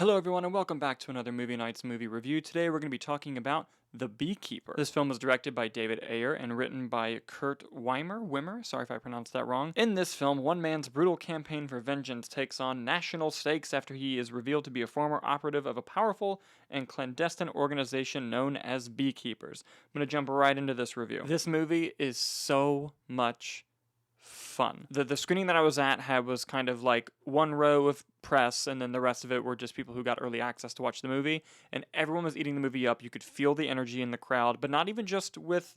Hello everyone and welcome back to another Movie Nights movie review. Today we're going to be talking about The Beekeeper. This film was directed by David Ayer and written by Kurt Wimmer, sorry if I pronounced that wrong. In this film, one man's brutal campaign for vengeance takes on national stakes after he is revealed to be a former operative of a powerful and clandestine organization known as Beekeepers. I'm going to jump right into this review. This movie is so much fun. The screening that I was at was kind of like one row of press, and then the rest of it were just people who got early access to watch the movie, and everyone was eating the movie up. You could feel the energy in the crowd, but not even just with,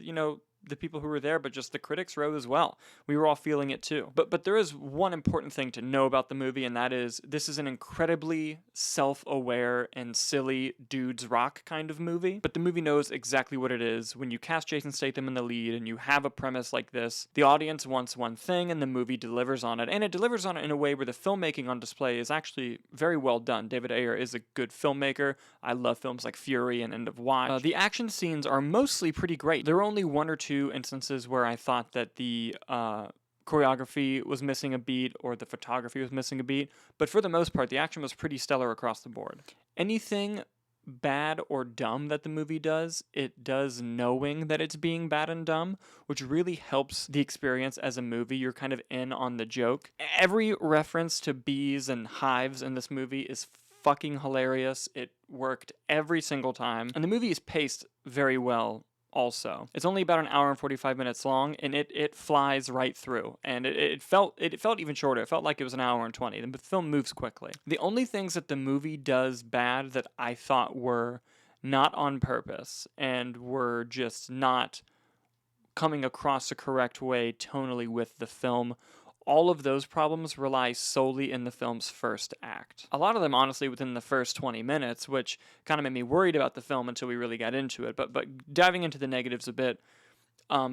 the people who were there, but just the critics row as well. We were all feeling it too. But there is one important thing to know about the movie, and that is this is an incredibly self-aware and silly dudes rock kind of movie. But the movie knows exactly what it is. When you cast Jason Statham in the lead and you have a premise like this, the audience wants one thing and the movie delivers on it. And it delivers on it in a way where the filmmaking on display is actually very well done. David Ayer is a good filmmaker. I love films like Fury and End of Watch. The action scenes are mostly pretty great. There are only one or two instances where I thought that the choreography was missing a beat or the photography was missing a beat, but for the most part, the action was pretty stellar across the board. Anything bad or dumb that the movie does, it does knowing that it's being bad and dumb, which really helps the experience as a movie. You're kind of in on the joke. Every reference to bees and hives in this movie is fucking hilarious. It worked every single time, and the movie is paced very well. Also, it's only about an hour and 45 minutes long, and it flies right through. And it felt even shorter. It felt like it was an hour and 20. The film moves quickly. The only things that the movie does bad that I thought were not on purpose and were just not coming across the correct way tonally with the film, all of those problems rely solely in the film's first act. A lot of them, honestly, within the first 20 minutes, which kind of made me worried about the film until we really got into it. But diving into the negatives a bit,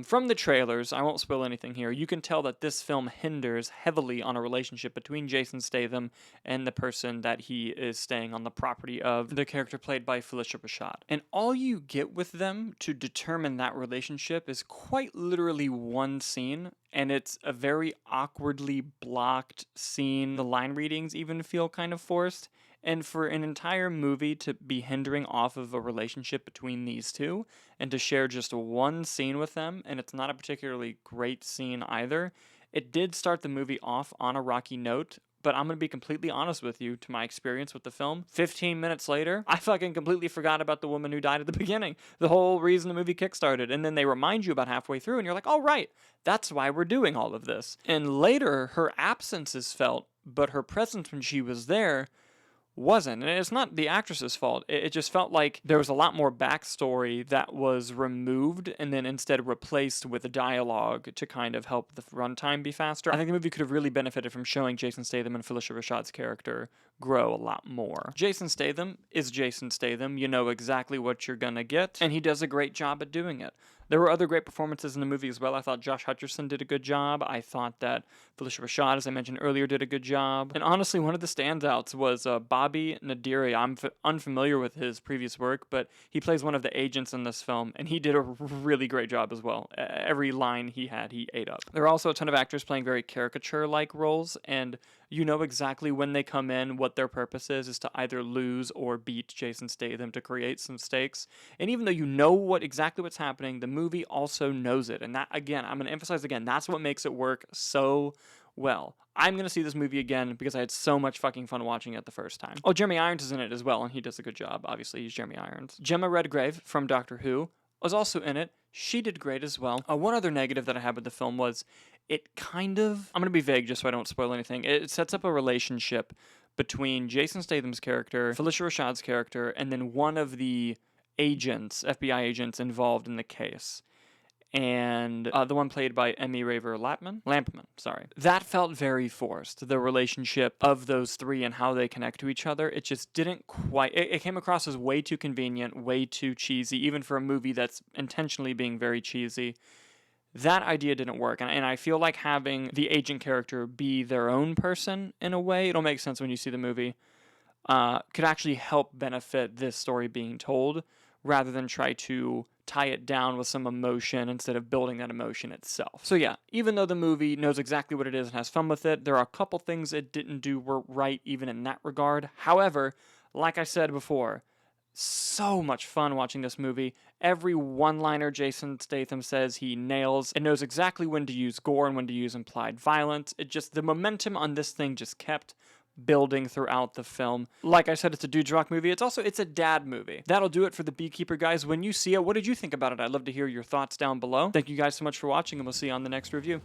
from the trailers, I won't spoil anything here, you can tell that this film hinders heavily on a relationship between Jason Statham and the person that he is staying on the property of, the character played by Phylicia Rashad. And all you get with them to determine that relationship is quite literally one scene, and it's a very awkwardly blocked scene. The line readings even feel kind of forced. And for an entire movie to be hindering off of a relationship between these two and to share just one scene with them, and it's not a particularly great scene either, it did start the movie off on a rocky note. But I'm going to be completely honest with you, to my experience with the film, 15 minutes later, I fucking completely forgot about the woman who died at the beginning. The whole reason the movie kickstarted. And then they remind you about halfway through, and you're like, oh, right, that's why we're doing all of this. And later, her absence is felt, but her presence when she was there wasn't. And it's not the actress's fault. It just felt like there was a lot more backstory that was removed and then instead replaced with dialogue to kind of help the runtime be faster. I think the movie could have really benefited from showing Jason Statham and Phylicia Rashad's character grow a lot more. Jason Statham is Jason Statham. You know exactly what you're gonna get, and he does a great job at doing it. There were other great performances in the movie as well. I thought Josh Hutcherson did a good job. I thought that Phylicia Rashad, as I mentioned earlier, did a good job. And honestly, one of the standouts was Bobby Naderi. I'm unfamiliar with his previous work, but he plays one of the agents in this film, and he did a really great job as well. Every line he had, he ate up. There are also a ton of actors playing very caricature-like roles, and you know exactly when they come in what their purpose is to either lose or beat Jason Statham to create some stakes. And even though you know exactly what's happening, the movie also knows it. And that, again, I'm going to emphasize again, that's what makes it work so well. I'm going to see this movie again because I had so much fucking fun watching it the first time. Oh, Jeremy Irons is in it as well, and he does a good job. Obviously, he's Jeremy Irons. Jemma Redgrave from Doctor Who was also in it. She did great as well. One other negative that I had with the film was it kind of, I'm going to be vague just so I don't spoil anything. It sets up a relationship between Jason Statham's character, Phylicia Rashad's character, and then one of the agents, FBI agents involved in the case. And the one played by Emmy Raver-Lampman? Sorry. That felt very forced, the relationship of those three and how they connect to each other. It just didn't quite, it came across as way too convenient, way too cheesy, even for a movie that's intentionally being very cheesy. That idea didn't work, and I feel like having the agent character be their own person in a way, it'll make sense when you see the movie, could actually help benefit this story being told, rather than try to tie it down with some emotion instead of building that emotion itself. So yeah, even though the movie knows exactly what it is and has fun with it, there are a couple things it didn't do right even in that regard. However, Like I said before, so much fun watching this movie. Every one-liner Jason Statham says he nails and knows exactly when to use gore and when to use implied violence. The momentum on this thing just kept building throughout the film. Like I said, it's a dude's rock movie. It's a dad movie. That'll do it for The Beekeeper, guys. When you see it, what did you think about it? I'd love to hear your thoughts down below. Thank you guys so much for watching, and we'll see you on the next review.